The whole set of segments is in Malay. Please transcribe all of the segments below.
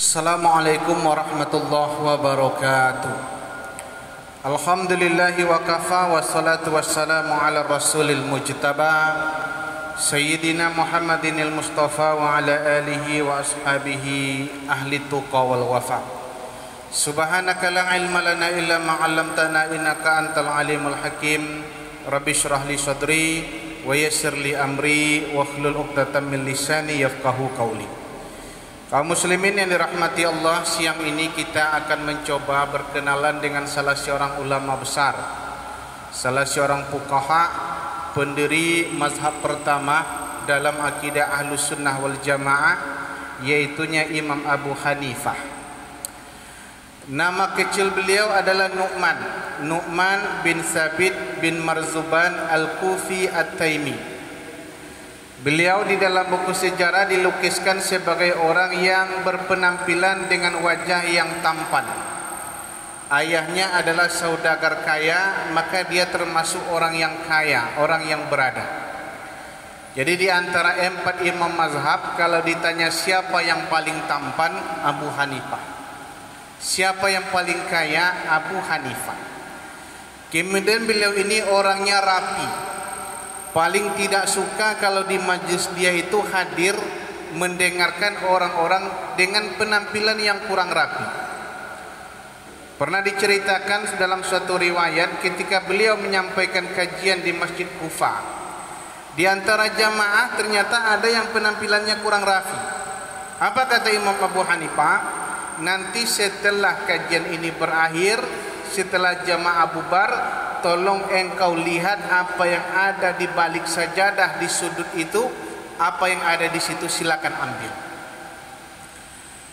Assalamualaikum warahmatullahi wabarakatuh. Alhamdulillahi wa kafa wassalatu wassalamu ala rasulil mujtaba Sayyidina Muhammadinil Mustafa wa ala alihi wa ashabihi ahli tuqa wal wafa. Subhanaka la ilma lana illa ma 'allamtana innaka antal alimul hakim. Rabbi shrah li sadri wa yassir li amri wa hlul 'uqdatam min lisani yafqahu qawli. Kaum muslimin yang dirahmati Allah, siang ini kita akan mencoba berkenalan dengan salah seorang ulama besar, salah seorang fuqaha, pendiri mazhab pertama dalam akidah Ahlus Sunnah wal Jamaah, yaitunya Imam Abu Hanifah. Nama kecil beliau adalah Nu'man bin Sabit bin Marzuban Al-Kufi At-Taimi. Beliau di dalam buku sejarah dilukiskan sebagai orang yang berpenampilan dengan wajah yang tampan. Ayahnya adalah saudagar kaya, maka dia termasuk orang yang kaya, orang yang berada. Jadi di antara empat imam mazhab, kalau ditanya siapa yang paling tampan, Abu Hanifah. Siapa yang paling kaya, Abu Hanifah. Kemudian beliau ini orangnya rapi. Paling tidak suka kalau di majlis dia itu hadir mendengarkan orang-orang dengan penampilan yang kurang rapi. Pernah diceritakan dalam suatu riwayat ketika beliau menyampaikan kajian di Masjid Kufah, di antara jamaah ternyata ada yang penampilannya kurang rapi. Apa kata Imam Abu Hanifah? Nanti setelah kajian ini berakhir, setelah jamaah bubar, tolong engkau lihat apa yang ada di balik sajadah di sudut itu, apa yang ada di situ silakan ambil.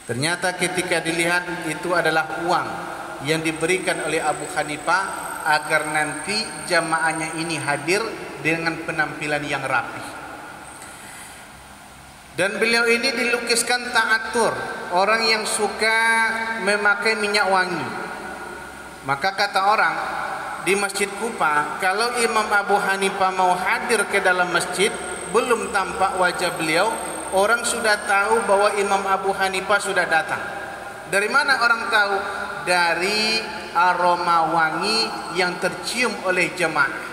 Ternyata ketika dilihat itu adalah uang yang diberikan oleh Abu Hanifah agar nanti jamaahnya ini hadir dengan penampilan yang rapi. Dan beliau ini dilukiskan ta'atur, orang yang suka memakai minyak wangi. Maka kata orang di Masjid Kufah, kalau Imam Abu Hanifah mau hadir ke dalam masjid, belum tampak wajah beliau, orang sudah tahu bahwa Imam Abu Hanifah sudah datang. Dari mana orang tahu? Dari aroma wangi yang tercium oleh jemaah.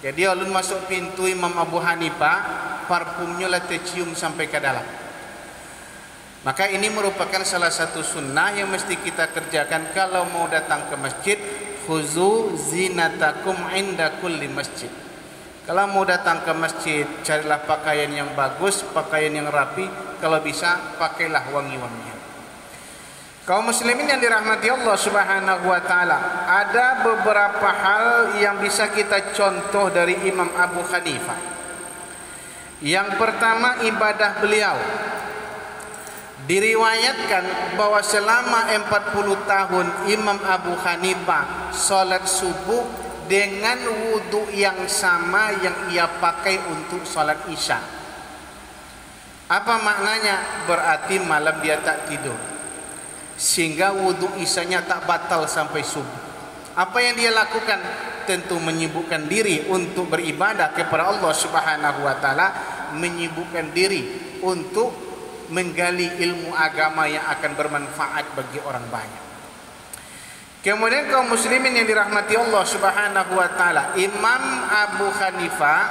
Jadi alun masuk pintu Imam Abu Hanifah, parfumnya lah tercium sampai ke dalam. Maka ini merupakan salah satu sunnah yang mesti kita kerjakan kalau mau datang ke masjid. Khuzu zinatakum inda kulli masjid. Kalau mau datang ke masjid, carilah pakaian yang bagus, pakaian yang rapi. Kalau bisa, pakailah wangi-wangian. Kaum muslimin yang dirahmati Allah Subhanahu wa taala, ada beberapa hal yang bisa kita contoh dari Imam Abu Hanifah. Yang pertama, ibadah beliau. Diriwayatkan bahwa selama 40 tahun Imam Abu Hanifah salat subuh dengan wudu yang sama yang ia pakai untuk salat isya. Apa maknanya? Berarti malam dia tak tidur, sehingga wudu isyanya tak batal sampai subuh. Apa yang dia lakukan? Tentu menyibukkan diri untuk beribadah kepada Allah Subhanahu wa taala, menyibukkan diri untuk menggali ilmu agama yang akan bermanfaat bagi orang banyak. Kemudian kaum muslimin yang dirahmati Allah Subhanahu wa taala, Imam Abu Hanifah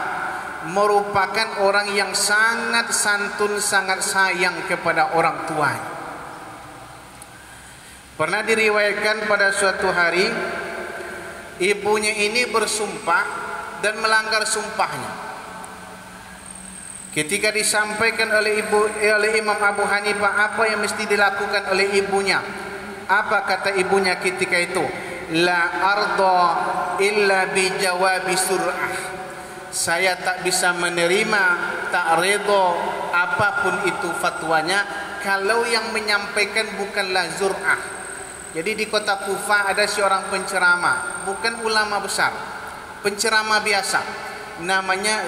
merupakan orang yang sangat santun, sangat sayang kepada orang tuanya. Pernah diriwayatkan pada suatu hari ibunya ini bersumpah dan melanggar sumpahnya. Ketika disampaikan oleh Imam Abu Hanifah apa yang mesti dilakukan oleh ibunya, apa kata ibunya ketika itu? La arda illa bi jawabi sur'ah. Saya tak bisa menerima, tak redha apapun itu fatwanya kalau yang menyampaikan bukanlah zur'ah. Jadi di kota Kufah ada seorang penceramah, bukan ulama besar, penceramah biasa, namanya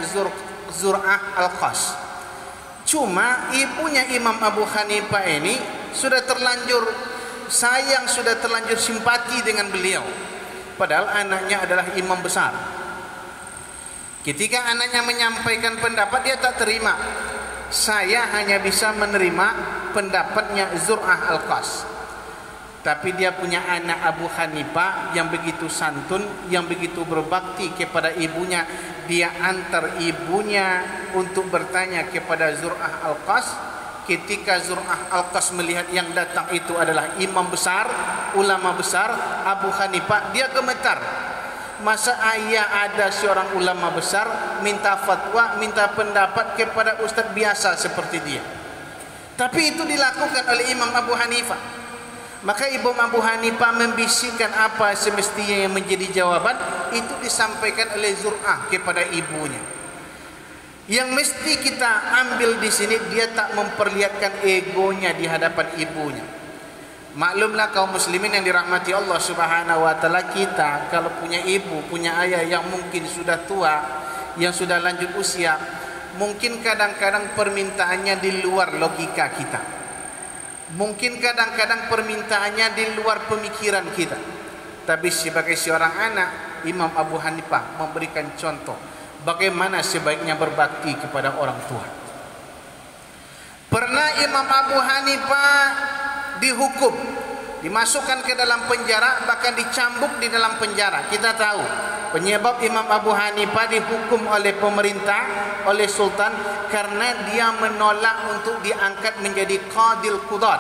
Zur'ah Al-Khas. Cuma ibunya Imam Abu Hanifah ini sudah terlanjur sayang, sudah terlanjur simpati dengan beliau. Padahal anaknya adalah imam besar. Ketika anaknya menyampaikan pendapat, dia tak terima. Saya hanya bisa menerima pendapatnya Zur'ah Al-Qas. Tapi dia punya anak Abu Hanifah yang begitu santun, yang begitu berbakti kepada ibunya. Dia antar ibunya untuk bertanya kepada Zur'ah Al-Qas. Ketika Zur'ah Al-Qas melihat yang datang itu adalah imam besar, ulama besar Abu Hanifah, dia gemetar. Masa ayah ada seorang ulama besar minta fatwa, minta pendapat kepada ustaz biasa seperti dia. Tapi itu dilakukan oleh Imam Abu Hanifah. Maka Imam Abu Hanifah membisikkan apa semestinya yang menjadi jawaban, itu disampaikan oleh Zur'ah kepada ibunya. Yang mesti kita ambil di sini, dia tak memperlihatkan egonya di hadapan ibunya. Maklumlah kaum muslimin yang dirahmati Allah Subhanahu wa taala, kita kalau punya ibu, punya ayah yang mungkin sudah tua, yang sudah lanjut usia, mungkin kadang-kadang permintaannya di luar logika kita. Mungkin kadang-kadang permintaannya di luar pemikiran kita. Tapi sebagai seorang anak, Imam Abu Hanifah memberikan contoh bagaimana sebaiknya berbakti kepada orang tua. Pernah Imam Abu Hanifah dihukum, dimasukkan ke dalam penjara, bahkan dicambuk di dalam penjara. Kita tahu penyebab Imam Abu Hanifah dihukum oleh pemerintah, oleh sultan, karena dia menolak untuk diangkat menjadi qadil qudat.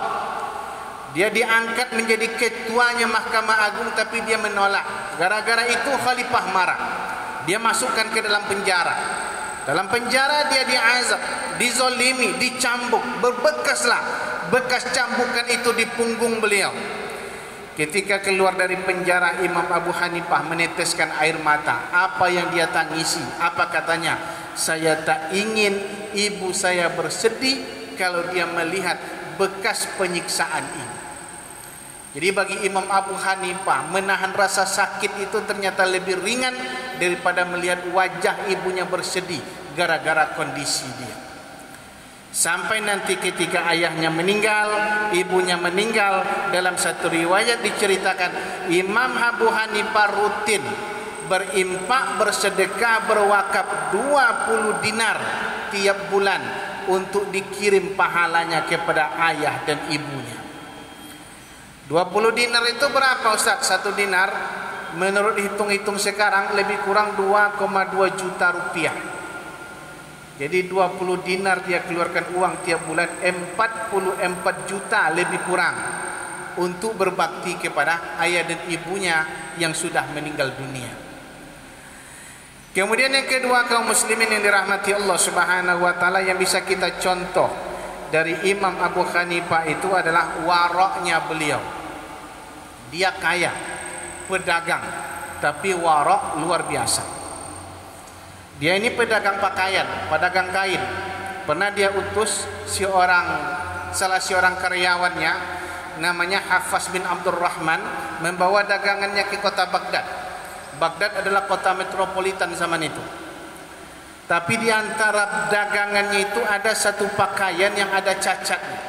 Dia diangkat menjadi ketuanya Mahkamah Agung, tapi dia menolak. Gara-gara itu khalifah marah. Dia masukkan ke dalam penjara. Dalam penjara dia diazab, dizolimi, dicambuk, berbekaslah bekas cambukan itu di punggung beliau. Ketika keluar dari penjara, Imam Abu Hanifah meneteskan air mata. Apa yang dia tangisi? Apa katanya? Saya tak ingin ibu saya bersedih kalau dia melihat bekas penyiksaan ini. Jadi bagi Imam Abu Hanifah, menahan rasa sakit itu ternyata lebih ringan daripada melihat wajah ibunya bersedih gara-gara kondisi dia. Sampai nanti ketika ayahnya meninggal, ibunya meninggal, dalam satu riwayat diceritakan Imam Abu Hanifah rutin berimpak, bersedekah, berwakaf 20 dinar tiap bulan untuk dikirim pahalanya kepada ayah dan ibunya. 20 dinar itu berapa Ustaz? Satu dinar menurut hitung-hitung sekarang lebih kurang 2,2 juta rupiah. Jadi 20 dinar dia keluarkan uang tiap bulan 44 juta lebih kurang untuk berbakti kepada ayah dan ibunya yang sudah meninggal dunia. Kemudian yang kedua, kaum muslimin yang dirahmati Allah Subhanahu wa taala, yang bisa kita contoh dari Imam Abu Hanifah itu adalah waraknya beliau. Dia kaya, pedagang, tapi warak luar biasa. Dia ini pedagang pakaian, pedagang kain. Pernah dia utus salah seorang karyawannya namanya Hafaz bin Abdurrahman membawa dagangannya ke kota Baghdad. Baghdad adalah kota metropolitan zaman itu. Tapi di antara dagangannya itu ada satu pakaian yang ada cacatnya.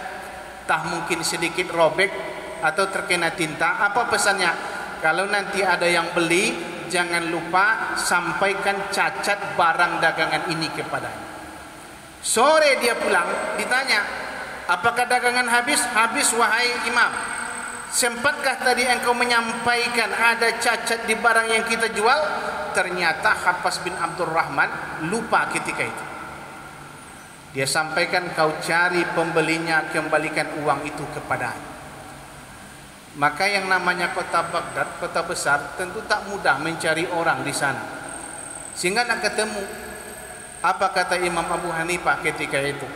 Tah mungkin sedikit robek atau terkena tinta. Apa pesannya? Kalau nanti ada yang beli, jangan lupa sampaikan cacat barang dagangan ini kepadanya. Sore dia pulang, ditanya, apakah dagangan habis? Habis wahai imam. Sempatkah tadi engkau menyampaikan ada cacat di barang yang kita jual? Ternyata Hafaz bin Abdurrahman lupa ketika itu. Dia sampaikan, kau cari pembelinya, kembalikan uang itu kepadanya. Maka yang namanya kota Baghdad, kota besar, tentu tak mudah mencari orang di sana. Sehingga nak ketemu. Apa kata Imam Abu Hanifah ketika itu?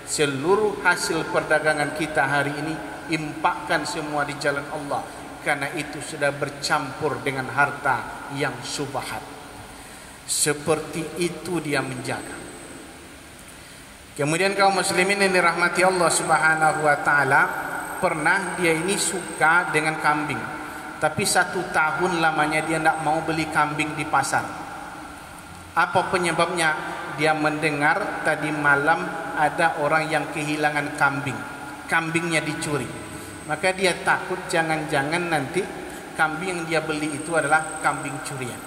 Seluruh hasil perdagangan kita hari ini, impakkan semua di jalan Allah. Karena itu sudah bercampur dengan harta yang subhat. Seperti itu dia menjaga. Kemudian kaum muslimin yang dirahmati Allah Subhanahu wa taala, pernah dia ini suka dengan kambing, tapi 1 tahun lamanya dia tidak mau beli kambing di pasar. Apa penyebabnya? Dia mendengar tadi malam ada orang yang kehilangan kambing, kambingnya dicuri. Maka dia takut jangan-jangan nanti kambing yang dia beli itu adalah kambing curian.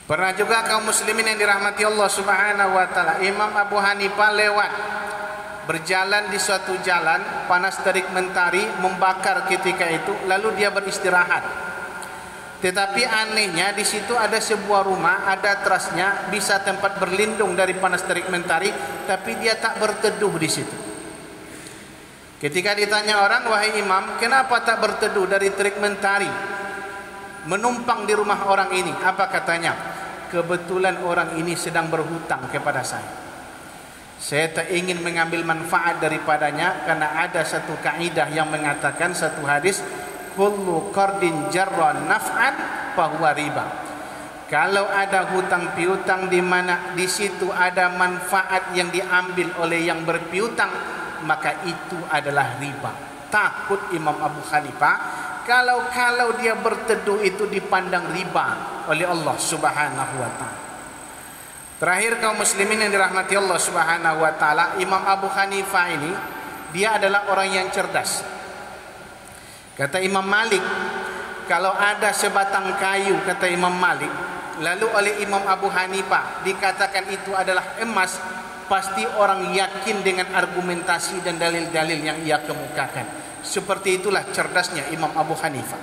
Pernah juga kaum muslimin yang dirahmati Allah Subhanahu wa taala, Imam Abu Hanifah lewat berjalan di suatu jalan, panas terik mentari membakar ketika itu, lalu dia beristirahat. Tetapi anehnya di situ ada sebuah rumah, ada terasnya, bisa tempat berlindung dari panas terik mentari, tapi dia tak berteduh di situ. Ketika ditanya orang, wahai imam, kenapa tak berteduh dari terik mentari menumpang di rumah orang ini? Apa katanya? Kebetulan orang ini sedang berhutang kepada saya. Saya tak ingin mengambil manfaat daripadanya, karena ada satu kaidah yang mengatakan, satu hadis, kullu qardin jarra naf'an fahuwa riba. Kalau ada hutang piutang di mana di situ ada manfaat yang diambil oleh yang berpiutang, maka itu adalah riba. Takut Imam Abu Hanifah kalau dia berteduh itu dipandang riba oleh Allah Subhanahu wa taala. Terakhir kaum muslimin yang dirahmati Allah Subhanahu wa taala, Imam Abu Hanifah ini dia adalah orang yang cerdas. Kata Imam Malik, kalau ada sebatang kayu, kata Imam Malik, lalu oleh Imam Abu Hanifah dikatakan itu adalah emas, pasti orang yakin dengan argumentasi dan dalil-dalil yang ia kemukakan. Seperti itulah cerdasnya Imam Abu Hanifah.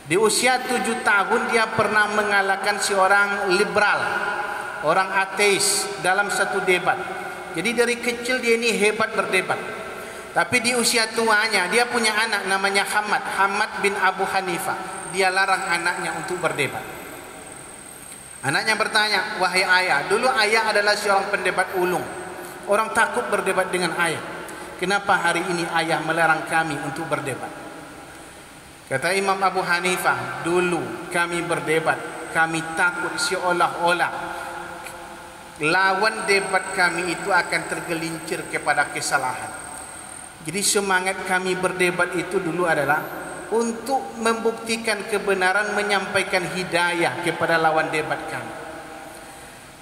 Di usia 7 tahun dia pernah mengalahkan seorang liberal, orang ateis dalam satu debat. Jadi dari kecil dia ini hebat berdebat. Tapi di usia tuanya dia punya anak namanya Hamad bin Abu Hanifah. Dia larang anaknya untuk berdebat. Anaknya bertanya, wahai ayah, dulu ayah adalah seorang pendebat ulung. Orang takut berdebat dengan ayah. Kenapa hari ini ayah melarang kami untuk berdebat? Kata Imam Abu Hanifah, dulu kami berdebat, kami takut seolah-olah lawan debat kami itu akan tergelincir kepada kesalahan. Jadi semangat kami berdebat itu dulu adalah untuk membuktikan kebenaran, menyampaikan hidayah kepada lawan debat kami.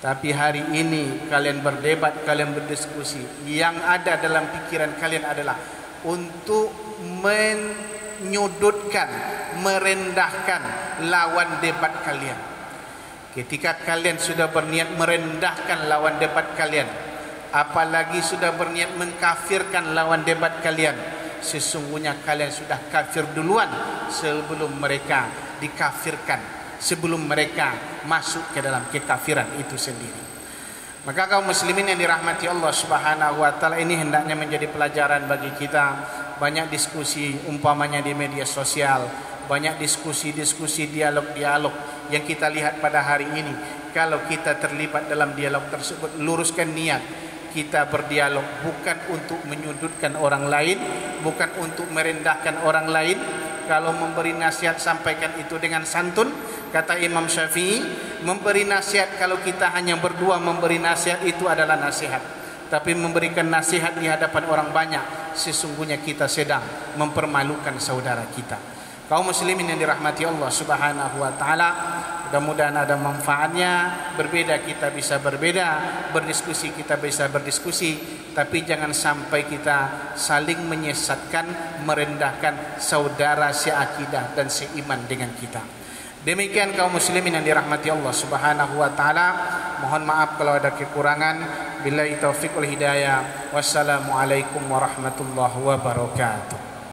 Tapi hari ini kalian berdebat, kalian berdiskusi, yang ada dalam pikiran kalian adalah untuk menyudutkan, merendahkan lawan debat kalian. Ketika kalian sudah berniat merendahkan lawan debat kalian, apalagi sudah berniat mengkafirkan lawan debat kalian, sesungguhnya kalian sudah kafir duluan sebelum mereka dikafirkan, sebelum mereka masuk ke dalam kekafiran itu sendiri. Maka kaum muslimin yang dirahmati Allah Subhanahu wa taala, ini hendaknya menjadi pelajaran bagi kita. Banyak diskusi umpamanya di media sosial, banyak diskusi-diskusi, dialog-dialog yang kita lihat pada hari ini. Kalau kita terlibat dalam dialog tersebut, luruskan niat. Kita berdialog bukan untuk menyudutkan orang lain, bukan untuk merendahkan orang lain. Kalau memberi nasihat, sampaikan itu dengan santun. Kata Imam Syafi'i, memberi nasihat kalau kita hanya berdua memberi nasihat itu adalah nasihat. Tapi memberikan nasihat di hadapan orang banyak, sesungguhnya kita sedang mempermalukan saudara kita. Kaum muslimin yang dirahmati Allah Subhanahu wa taala, mudah-mudahan ada manfaatnya. Berbeda kita bisa berbeda, berdiskusi kita bisa berdiskusi, tapi jangan sampai kita saling menyesatkan, merendahkan saudara seakidah dan seiman dengan kita. Demikian kaum muslimin yang dirahmati Allah Subhanahu wa taala. Mohon maaf kalau ada kekurangan. Billahi taufiq wal hidayah. Wassalamualaikum warahmatullahi wabarakatuh.